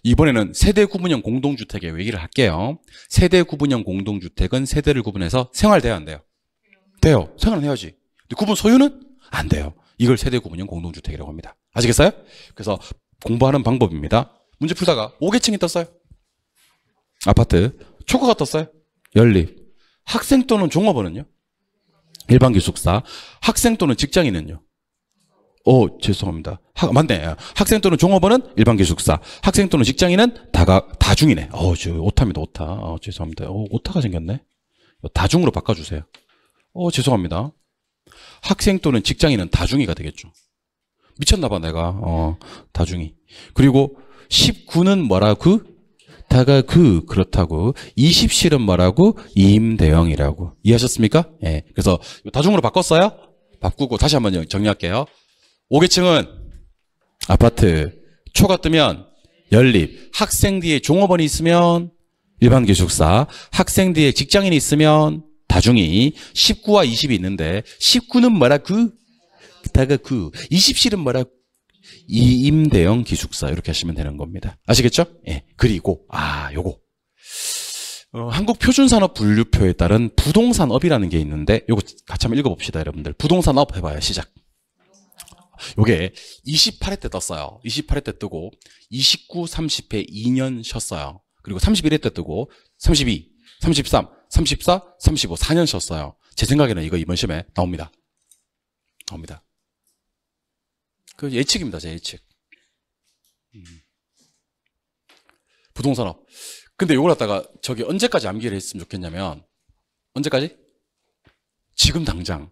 이번에는 세대 구분형 공동주택의 얘기를 할게요. 세대 구분형 공동주택은 세대를 구분해서 생활돼야 안 돼요? 돼요. 생활은 해야지. 근데 구분 소유는 안 돼요. 이걸 세대 구분형 공동주택이라고 합니다. 아시겠어요? 그래서 공부하는 방법입니다. 문제 풀다가 5계층이 떴어요. 아파트. 초과가 떴어요. 연립. 학생 또는 종업원은요? 일반 기숙사. 학생 또는 직장인은요? 죄송합니다. 맞네. 학생 또는 종업원은 일반 기숙사. 학생 또는 직장인은 다중이네. 저 오타입니다. 오타. 죄송합니다. 오타가 생겼네. 다중으로 바꿔주세요. 죄송합니다. 학생 또는 직장인은 다중이가 되겠죠. 미쳤나봐 내가. 다중이. 그리고 19는 뭐라고? 다가 그렇다고. 20실은 뭐라고? 임대형이라고. 이해하셨습니까? 예. 그래서 다중으로 바꿨어요? 바꾸고 다시 한번 정리할게요. 5계층은 아파트, 초가 뜨면 연립, 학생 뒤에 종업원이 있으면 일반 기숙사, 학생 뒤에 직장인이 있으면 다중이, 19와 20이 있는데 19는 뭐라고? 다가 20실은 뭐라고? 이임대형 기숙사 이렇게 하시면 되는 겁니다. 아시겠죠? 예. 그리고 요거 한국표준산업 분류표에 따른 부동산업이라는 게 있는데 요거 같이 한번 읽어봅시다. 여러분들 부동산업 해봐요. 시작. 요게 28회 때 떴어요. 28회 때 뜨고 29, 30회 2년 쉬었어요. 그리고 31회 때 뜨고 32, 33, 34, 35 4년 쉬었어요. 제 생각에는 이거 이번 시험에 나옵니다. 그 예측입니다. 제 예측. 부동산업. 근데 요걸 갖다가 저기 언제까지 암기를 했으면 좋겠냐면 언제까지? 지금 당장.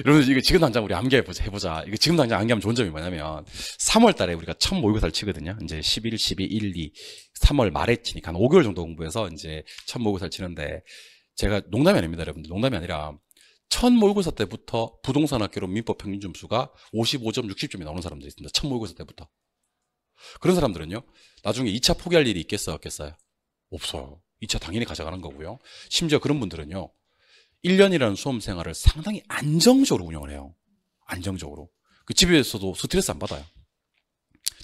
여러분들 이거 지금 당장 우리 암기해보자. 이거 지금 당장 암기하면 좋은 점이 뭐냐면 3월 달에 우리가 첫 모의고사를 치거든요. 이제 11, 12, 1, 2, 3월 말에 치니까 한 5개월 정도 공부해서 이제 첫 모의고사를 치는데 제가 농담이 아닙니다. 여러분들 농담이 아니라 첫 모의고사 때부터 부동산학개론 민법 평균 점수가 55점, 60점이 나오는 사람들이 있습니다. 첫 모의고사 때부터. 그런 사람들은요. 나중에 2차 포기할 일이 있겠어요? 없겠어요? 없어요. 2차 당연히 가져가는 거고요. 심지어 그런 분들은요. 1년이라는 수험 생활을 상당히 안정적으로 운영을 해요. 안정적으로. 그 집에서도 스트레스 안 받아요.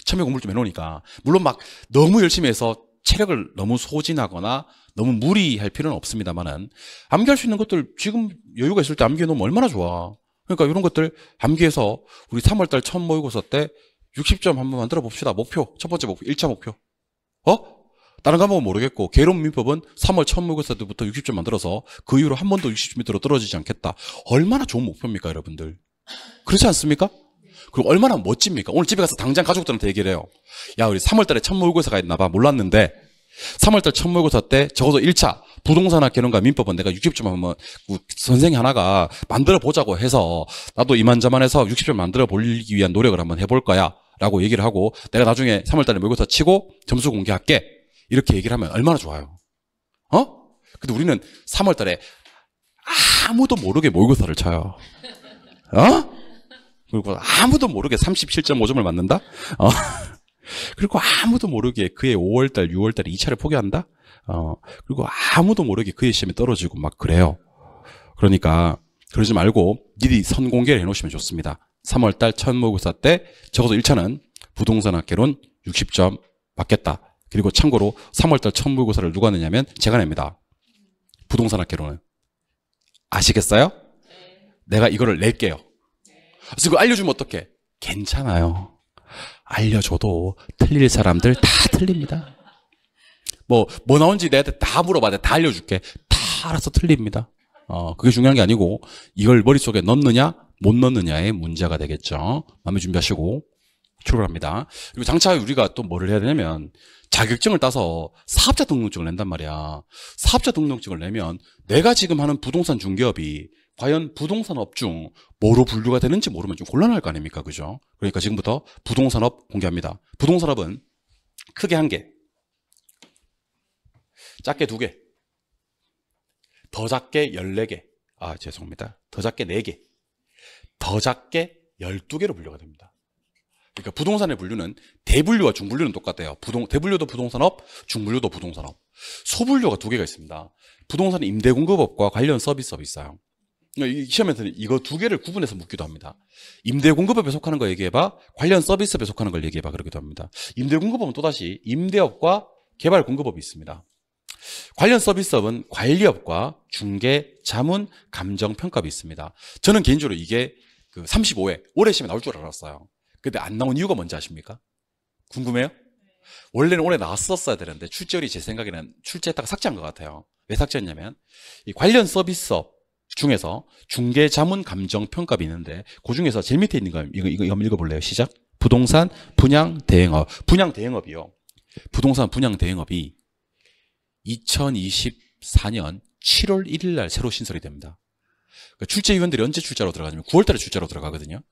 처음에 공부를 좀 해놓으니까. 물론 막 너무 열심히 해서 체력을 너무 소진하거나 너무 무리할 필요는 없습니다만은 암기할 수 있는 것들 지금 여유가 있을 때 암기해 놓으면 얼마나 좋아. 그러니까 이런 것들 암기해서 우리 3월달 첫 모의고사 때 60점 한번 만들어 봅시다. 목표. 첫 번째 목표. 1차 목표. 다른 과목은 모르겠고 개론 민법은 3월 첫 모의고사 때부터 60점 만들어서 그 이후로 한 번도 60점 밑으로 떨어지지 않겠다. 얼마나 좋은 목표입니까, 여러분들? 그렇지 않습니까? 그리고 얼마나 멋집니까? 오늘 집에 가서 당장 가족들한테 얘기를 해요. 야, 우리 3월달에 첫 모의고사가 있나봐. 몰랐는데 3월달 첫 모의고사 때 적어도 1차 부동산학개론과 민법은 내가 60점 한번 선생님 하나가 만들어 보자고 해서 나도 이만저만해서 60점 만들어 보기 위한 노력을 한번 해볼 거야 라고 얘기를 하고 내가 나중에 3월달에 모의고사 치고 점수 공개할게 이렇게 얘기를 하면 얼마나 좋아요. 근데 우리는 3월달에 아무도 모르게 모의고사를 쳐요. 그리고 아무도 모르게 37.5점을 맞는다? 그리고 아무도 모르게 그해 5월달, 6월달에 2차를 포기한다? 그리고 아무도 모르게 그해 시험에 떨어지고 막 그래요. 그러니까 그러지 말고 미리 선공개를 해놓으시면 좋습니다. 3월달 첫 모의고사 때 적어도 1차는 부동산학개론 60점 맞겠다. 그리고 참고로 3월달 첫 모의고사를 누가 내냐면 제가 냅니다. 부동산학개론은. 아시겠어요? 내가 이거를 낼게요. 그래서 이거 알려주면 어떡해? 괜찮아요. 알려줘도 틀릴 사람들 다 틀립니다. 뭐 나온지 내한테 다 물어봐. 내가 다 알려줄게. 다 알아서 틀립니다. 그게 중요한 게 아니고 이걸 머릿속에 넣느냐 못 넣느냐의 문제가 되겠죠. 마음의 준비하시고 출발합니다. 그리고 장차 우리가 또 뭐를 해야 되냐면 자격증을 따서 사업자 등록증을 낸단 말이야. 사업자 등록증을 내면 내가 지금 하는 부동산 중개업이 과연 부동산업 중 뭐로 분류가 되는지 모르면 좀 곤란할 거 아닙니까? 그죠? 그러니까 지금부터 부동산업 공개합니다. 부동산업은 크게 1개, 작게 2개, 더 작게 14개, 죄송합니다. 더 작게 4개, 더 작게 12개로 분류가 됩니다. 그러니까 부동산의 분류는 대분류와 중분류는 똑같아요. 대분류도 부동산업, 중분류도 부동산업. 소분류가 2개가 있습니다. 부동산 임대공급업과 관련 서비스업이 있어요. 이 시험에서는 이거 2개를 구분해서 묻기도 합니다. 임대공급업에 속하는 거 얘기해봐, 관련 서비스업에 속하는 걸 얘기해봐 그러기도 합니다. 임대공급업은 또다시 임대업과 개발공급업이 있습니다. 관련 서비스업은 관리업과 중개, 자문, 감정평가업이 있습니다. 저는 개인적으로 이게 그 35회 올해 시험에 나올 줄 알았어요. 근데 안 나온 이유가 뭔지 아십니까? 궁금해요? 원래는 올해 나왔었어야 되는데 출제율이 제 생각에는 출제했다가 삭제한 것 같아요. 왜 삭제했냐면 이 관련 서비스업 중에서 중개, 자문, 감정, 평가업이 있는데 그 중에서 제일 밑에 있는 거 이거 한번 읽어볼래요? 시작. 부동산 분양 대행업. 분양 대행업이요. 부동산 분양 대행업이 2024년 7월 1일 날 새로 신설이 됩니다. 그러니까 출제위원들이 언제 출제로 들어가냐면 9월달에 출제로 들어가거든요.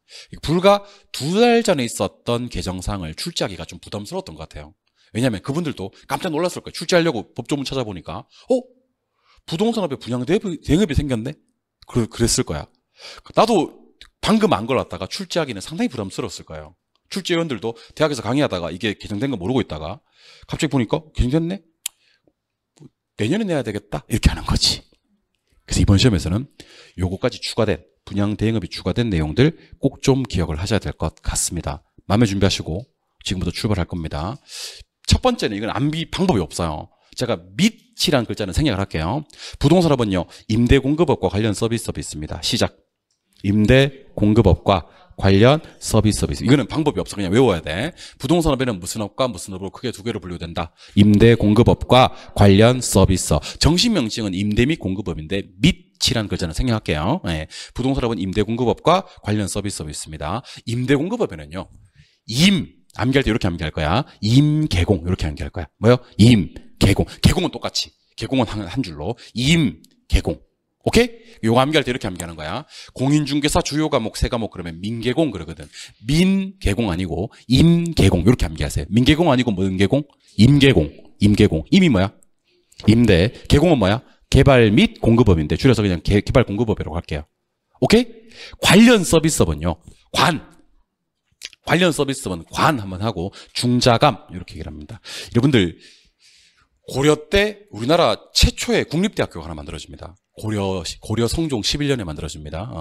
불과 2달 전에 있었던 개정사항을 출제하기가 좀 부담스러웠던 것 같아요. 왜냐하면 그분들도 깜짝 놀랐을 거예요. 출제하려고 법조문 찾아보니까 부동산업에 분양 대응업이 생겼네? 그랬을 거야. 나도 방금 안 걸었다가 출제하기는 상당히 부담스러웠을 거예요. 출제위원들도 대학에서 강의하다가 이게 개정된 거 모르고 있다가 갑자기 보니까 개정됐네? 내년에 내야 되겠다? 이렇게 하는 거지. 그래서 이번 시험에서는 요거까지 추가된 분양 대응업이 추가된 내용들 꼭 좀 기억을 하셔야 될 것 같습니다. 마음에 준비하시고 지금부터 출발할 겁니다. 첫 번째는 이건 암비 방법이 없어요. 제가 밑이라는 글자는 생략을 할게요. 부동산업은요, 임대공급업과 관련 서비스업이 있습니다. 시작. 임대공급업과 관련 서비스업이 있습니다. 이거는 방법이 없어. 그냥 외워야 돼. 부동산업에는 무슨 업과 무슨 업으로 크게 두 개로 분류된다. 임대공급업과 관련 서비스업. 정식 명칭은 임대 및 공급업인데 밑이라는 글자는 생략할게요. 네. 부동산업은 임대공급업과 관련 서비스업이 있습니다. 임대공급업에는요, 암기할 때 이렇게 암기할 거야. 임개공 이렇게 암기할 거야. 뭐요? 임개공. 개공은 똑같이. 개공은 한 줄로. 임개공. 오케이? 요거 암기할 때 이렇게 암기하는 거야. 공인중개사 주요 과목 세 과목 그러면 민개공 그러거든. 민개공 아니고 임개공 이렇게 암기하세요. 민개공 아니고 뭔 개공? 임개공. 임개공. 임이 뭐야? 임대. 개공은 뭐야? 개발 및 공급업인데 줄여서 그냥 개발 공급업이라고 할게요. 오케이? 관련 서비스업은요. 관련 서비스업은 관 한번 하고 중자감 이렇게 얘기를 합니다. 여러분들 고려 때 우리나라 최초의 국립대학교가 하나 만들어집니다. 고려 성종 11년에 만들어집니다.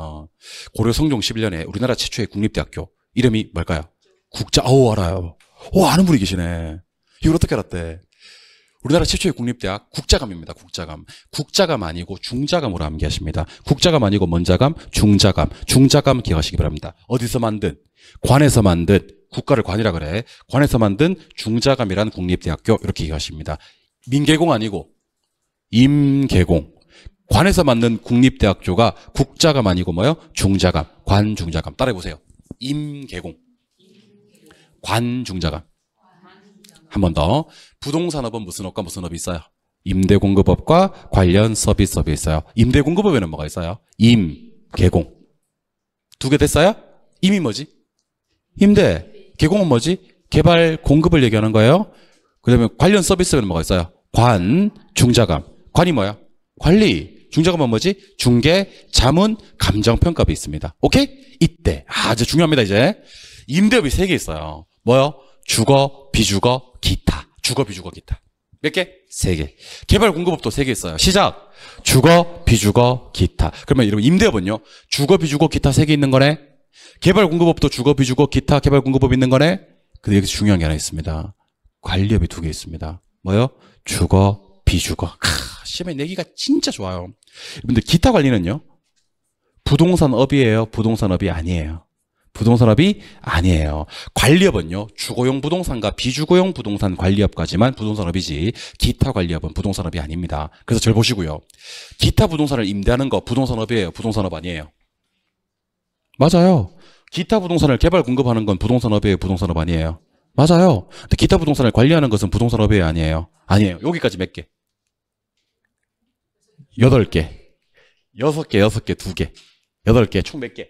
고려 성종 11년에 우리나라 최초의 국립대학교 이름이 뭘까요? 알아요. 아는 분이 계시네. 이걸 어떻게 알았대? 우리나라 최초의 국립대학 국자감입니다. 국자감 아니고 중자감으로 암기하십니다. 국자감 아니고 뭔자감? 중자감 기억하시기 바랍니다. 어디서 만든? 관에서 만든, 국가를 관이라 그래. 관에서 만든 중자감이란 국립대학교 이렇게 기억하십니다. 민개공 아니고 임개공. 관에서 만든 국립대학교가 국자감 아니고 뭐요? 중자감. 관중자감. 따라해보세요. 임개공. 관중자감. 한 번 더. 부동산업은 무슨 업과 무슨 업이 있어요? 임대공급업과 관련 서비스업이 있어요. 임대공급업에는 뭐가 있어요? 임개공. 두 개 됐어요? 임이 뭐지? 임대. 개공은 뭐지? 개발 공급을 얘기하는 거예요. 그 다음에 관련 서비스에는 뭐가 있어요? 중자감. 관이 뭐야? 관리. 중자감은 뭐지? 중개, 자문, 감정평가비 있습니다. 오케이? 이때 아주 중요합니다. 이제 임대업이 3개 있어요. 뭐요? 주거, 비주거, 기타. 주거, 비주거, 기타. 몇 개? 3개. 개발 공급업도 3개 있어요. 시작. 주거, 비주거, 기타. 그러면 여러분 임대업은요, 주거, 비주거, 기타 3개 있는 거네. 개발 공급업도 주거, 비주거, 기타, 개발 공급업 있는 거네. 근데 여기서 중요한 게 하나 있습니다. 관리업이 2개 있습니다. 뭐요? 주거, 비주거. 시험에 내기가 진짜 좋아요. 여러분들 기타 관리는요, 부동산업이에요? 부동산업이 아니에요? 부동산업이 아니에요. 관리업은요, 주거용 부동산과 비주거용 부동산 관리업까지만 부동산업이지 기타 관리업은 부동산업이 아닙니다. 그래서 절 보시고요. 기타 부동산을 임대하는 거 부동산업이에요? 부동산업 아니에요? 맞아요. 기타 부동산을 개발 공급하는 건 부동산업이에요? 부동산업 아니에요? 맞아요. 근데 기타 부동산을 관리하는 것은 부동산업이에요? 아니에요? 아니에요. 여기까지 몇 개? 8개. 6개, 6개, 2개. 8개. 총 몇 개?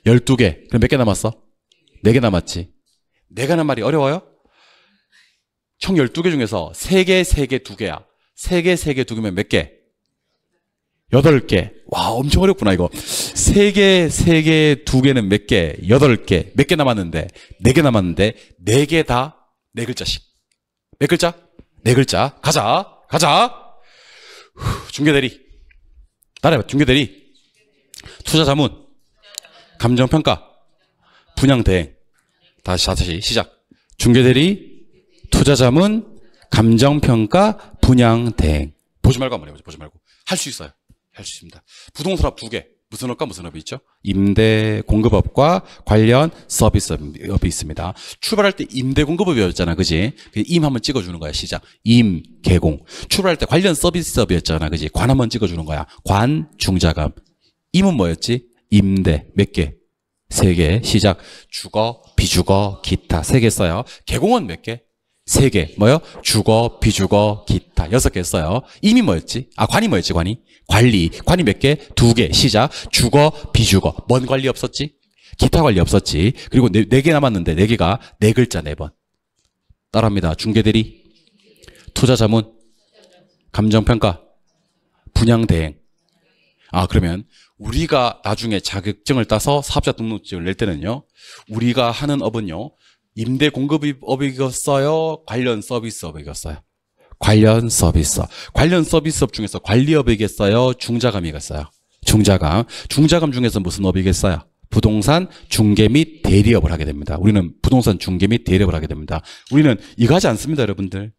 12개. 그럼 몇 개 남았어? 4개 남았지. 내가는 말이 어려워요? 총 12개 중에서 3개, 3개, 2개야. 3개, 3개, 2개면 몇 개? 8개. 와, 엄청 어렵구나, 이거. 3개, 3개, 2개는 몇 개? 8개. 몇 개 남았는데? 4개 남았는데, 4개 다 4글자씩. 몇 글자? 4글자. 가자. 중개대리. 따라해봐. 중개대리. 투자자문. 감정평가. 분양대행. 다시 시작. 중개대리, 투자자문, 감정평가, 분양대행. 보지 말고 한번 해보죠. 보지 말고. 할 수 있어요. 할 수 있습니다. 부동산업 2개. 무슨 업과 무슨 업이 있죠? 임대 공급업과 관련 서비스업이 있습니다. 출발할 때 임대 공급업이었잖아, 그지? 임 한번 찍어주는 거야. 시작. 임 개공. 출발할 때 관련 서비스업이었잖아, 그지? 관 한번 찍어주는 거야. 관 중자감. 임은 뭐였지? 임대 몇 개? 3개. 시작. 주거, 비주거, 기타 3개 써요. 개공은 몇 개? 3개. 뭐요? 주거, 비주거, 기타 6개 써요. 임이 뭐였지? 관이 뭐였지? 관리. 관이 몇 개? 2개. 시작. 주거, 비주거. 뭔 관리 없었지? 기타 관리 없었지. 그리고 4개 남았는데 4개가 4글자 4번. 따라합니다. 중개대리, 투자자문, 감정평가, 분양대행. 그러면 우리가 나중에 자격증을 따서 사업자 등록증을 낼 때는요, 우리가 하는 업은요, 임대 공급업이겠어요? 관련 서비스업이겠어요? 관련 서비스업. 관련 서비스업 중에서 관리업이겠어요? 중자감이겠어요? 중자감. 중자감 중에서 무슨 업이겠어요? 부동산 중개 및 대리업을 하게 됩니다. 우리는 부동산 중개 및 대리업을 하게 됩니다. 우리는 이거 하지 않습니다, 여러분들.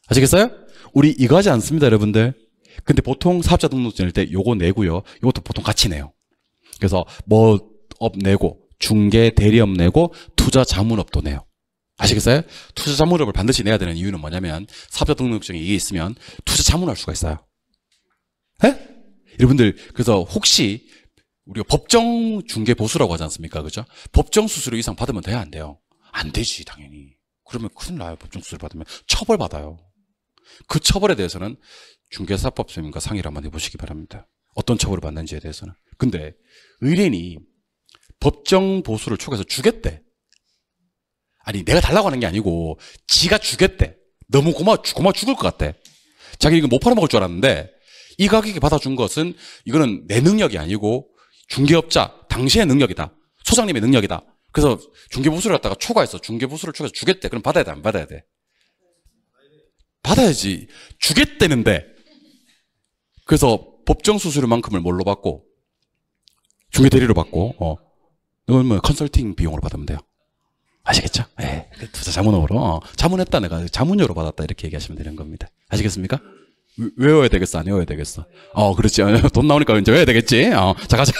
아시겠어요? 우리 이거 하지 않습니다, 여러분들. 근데 보통 사업자 등록증 낼 때 요거 내고요. 요것도 보통 같이 내요. 그래서 뭐 업 내고 중개 대리업 내고 투자 자문업도 내요. 아시겠어요? 투자 자문업을 반드시 내야 되는 이유는 뭐냐면 사업자 등록증에 이게 있으면 투자 자문할 수가 있어요. 에? 여러분들 그래서 혹시 우리가 법정 중개 보수라고 하지 않습니까? 그죠? 법정 수수료 이상 받으면 돼야 안 돼요? 안 되지, 당연히. 그러면 큰일 나요. 법정 수수료 받으면 처벌받아요. 그 처벌에 대해서는 중개사법 선생님과 상의를 한번 해보시기 바랍니다. 어떤 처벌을 받는지에 대해서는. 근데 의뢰인이 법정 보수를 초과해서 주겠대. 아니 내가 달라고 하는 게 아니고 지가 주겠대. 너무 고마워 죽을 것 같대. 자기 이거 못 팔아먹을 줄 알았는데 이 가격에 받아준 것은 이거는 내 능력이 아니고 중개업자 당신의 능력이다. 소장님의 능력이다. 그래서 중개보수를 갖다가 초과해서 중개보수를 초과해서 주겠대. 그럼 받아야 돼, 안 받아야 돼? 받아야지. 주겠대는데. 그래서 법정 수수료만큼을 뭘로 받고 중개 대리로 받고 이건 뭐 컨설팅 비용으로 받으면 돼요. 아시겠죠? 네. 투자 자문업으로 자문했다 내가 자문료로 받았다 이렇게 얘기하시면 되는 겁니다. 아시겠습니까? 외워야 되겠어 안 외워야 되겠어? 그렇지. 돈 나오니까 이제 외워야 되겠지. 자 가자.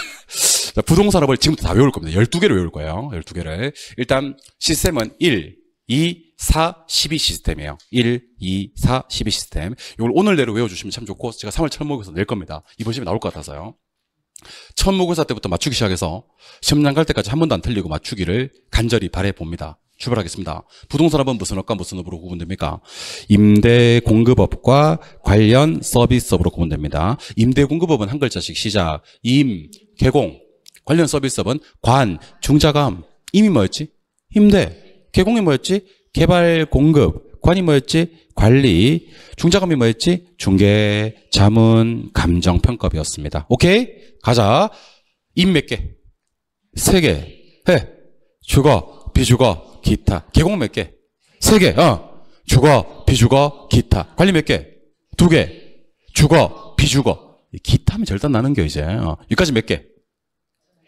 자, 부동산업을 지금부터 다 외울 겁니다. 12개를 외울 거예요. 12개를. 일단 시스템은 1, 2, 4, 12 시스템이에요. 1, 2, 4, 12 시스템. 이걸 오늘 내로 외워주시면 참 좋고 제가 3월 첫 모의고사 낼 겁니다. 이번 시험에 나올 것 같아서요. 첫 모의고사 때부터 맞추기 시작해서 시험장 갈 때까지 한 번도 안 틀리고 맞추기를 간절히 바라봅니다. 출발하겠습니다. 부동산업은 무슨 업과 무슨 업으로 구분됩니까? 임대 공급업과 관련 서비스업으로 구분됩니다. 임대 공급업은 한 글자씩 시작. 임, 개공. 관련 서비스업은 관, 중자감. 임이 뭐였지? 임대. 개공이 뭐였지? 개발 공급. 관이 뭐였지? 관리. 중자감이 뭐였지? 중개, 자문, 감정평가비였습니다. 오케이? 가자. 임 몇 개? 3개. 해. 주거, 비주거, 기타. 개공 몇 개? 3개. 주거, 비주거, 기타. 관리 몇 개? 2개. 주거, 비주거. 기타면 절단 나는 겨 이제. 여기까지 몇 개?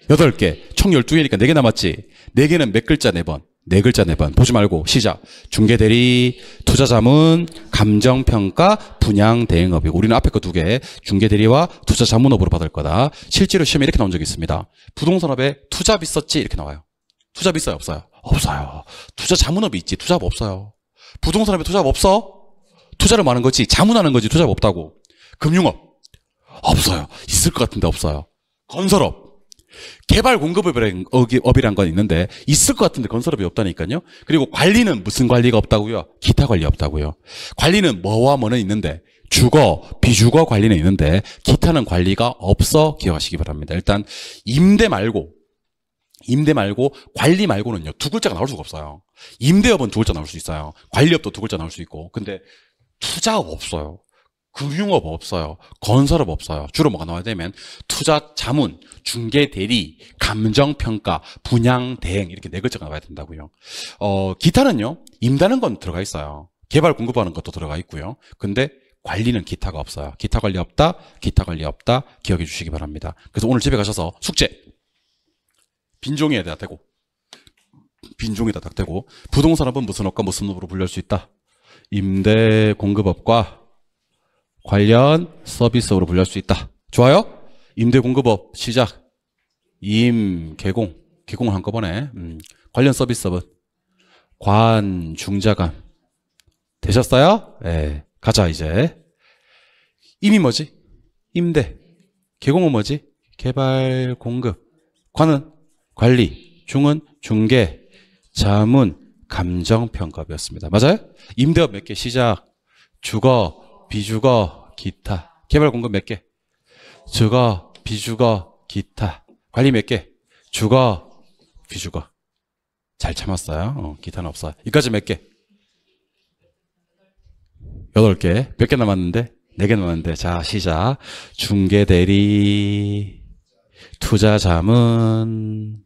8개. 총 12개니까 4개 남았지. 4개는 몇 글자 4번? 4글자 4번. 보지 말고 시작. 중개대리, 투자자문, 감정평가, 분양대행업이고 우리는 앞에 거 2개 중개대리와 투자자문업으로 받을 거다. 실제로 시험에 이렇게 나온 적이 있습니다. 부동산업에 투잡 있었지? 이렇게 나와요. 투잡 있어요? 없어요? 없어요. 투자자문업이 있지. 투잡 없어요. 부동산업에 투잡 없어? 투자를 많은 거지. 자문하는 거지. 투잡 없다고. 금융업 없어요. 있을 것 같은데 없어요. 건설업 개발 공급업이란 건 있는데 있을 것 같은데 건설업이 없다니까요. 그리고 관리는 무슨 관리가 없다고요? 기타 관리 없다고요. 관리는 뭐와 뭐는 있는데 주거, 비주거 관리는 있는데 기타는 관리가 없어 기억하시기 바랍니다. 일단 임대 말고 관리 말고는요 2글자가 나올 수가 없어요. 임대업은 2글자 나올 수 있어요. 관리업도 2글자 나올 수 있고 근데 투자업 없어요. 금융업 없어요. 건설업 없어요. 주로 뭐가 나와야 되면 투자 자문, 중개 대리, 감정평가, 분양 대행 이렇게 4글자가 나와야 된다고요. 기타는요. 임다는 건 들어가 있어요. 개발 공급하는 것도 들어가 있고요. 근데 관리는 기타가 없어요. 기타 관리 없다. 기타 관리 없다. 기억해 주시기 바랍니다. 그래서 오늘 집에 가셔서 숙제 빈종이에다 대고 빈종에다 딱 대고 부동산업은 무슨 업과 무슨 업으로 분류할 수 있다. 임대 공급업과 관련 서비스업으로 분류할 수 있다. 좋아요? 임대공급업 시작. 개공을 한꺼번에. 관련 서비스업은 관, 중자감. 되셨어요? 네. 가자 이제. 임이 뭐지? 임대. 개공은 뭐지? 개발, 공급. 관은 관리. 중은 중개. 자문, 감정평가비였습니다. 맞아요? 임대업 몇 개 시작. 주거, 비주거, 기타. 개발 공급 몇 개? 주거, 비주거, 기타. 관리 몇 개? 주거, 비주거. 잘 참았어요. 기타는 없어요. 여기까지 몇 개? 8개. 몇 개 남았는데? 4개 남았는데. 자, 시작. 중개대리, 투자자문,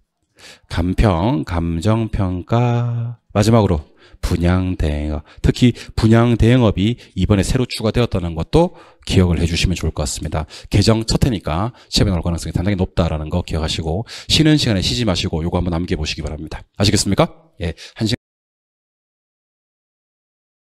감평, 감정평가, 마지막으로 분양대행업. 특히 분양대행업이 이번에 새로 추가되었다는 것도 기억을 해주시면 좋을 것 같습니다. 개정 첫 해니까 시험에 나올 가능성이 상당히 높다라는 거 기억하시고 쉬는 시간에 쉬지 마시고 요거 한번 남겨보시기 바랍니다. 아시겠습니까? 예, 1시간